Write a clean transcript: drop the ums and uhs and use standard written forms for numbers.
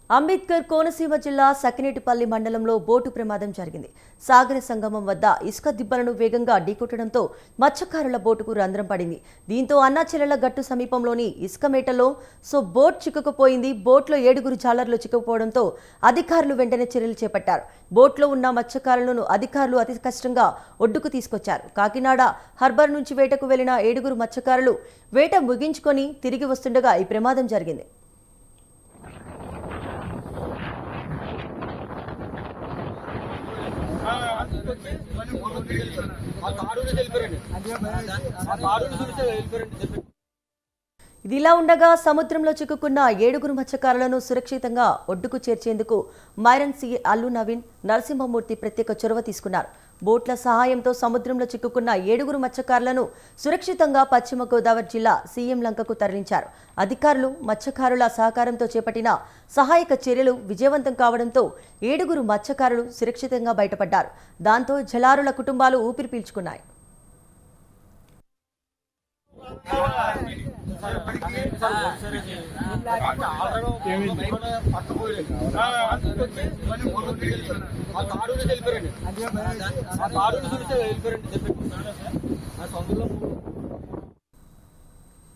అంబేద్కర్ కోనసీమ జిల్లా సకినేటిపల్లి మండలంలో బోటు ప్రమాదం జరిగింది. సాగర సంగమం వద్ద ఇసుక దిబ్బలను వేగంగా ఢీకొట్టడంతో మత్స్యకారుల బోటుకు రంధ్రం పడింది. దీంతో అన్నాచెల్లెల గట్టు సమీపంలోని ఇసుక మేటలో బోట్ చిక్కుకుపోయింది. బోట్లో 7 జాలర్లు చిక్కుకుపోవడంతో అధికారులు వెంటనే చర్యలు చేపట్టారు. బోట్లో ఉన్న మత్స్యకారులను అధికారులు అతి కష్టంగా ఒడ్డుకు తీసుకొచ్చారు. కాకినాడ హార్బర్ నుంచి వేటకు వెళ్లిన 7 మత్స్యకారులు వేట ముగించుకొని తిరిగి వస్తుండగా ఈ ప్రమాదం జరిగింది. ఇదిలా ఉండగా సముద్రంలో చిక్కుకున్న 7 మత్స్యకారులను సురక్షితంగా ఒడ్డుకు చేర్చేందుకు మైరన్ సి అల్లు నవీన్ నరసింహమూర్తి ప్రత్యేక చొరవ తీసుకున్నారు. బోట్ల సహాయంతో సముద్రంలో చిక్కుకున్న 7 మత్స్యకారులను సురక్షితంగా పశ్చిమ గోదావరి జిల్లా సీఎం లంకకు తరలించారు. అధికారులు మత్స్యకారుల సహకారంతో చేపట్టిన సహాయక చర్యలు విజయవంతం కావడంతో 7 మత్స్యకారులు సురక్షితంగా బయటపడ్డారు. దాంతో జలారుల కుటుంబాలు ఊపిరి పీల్చుకున్నాయి. ఆ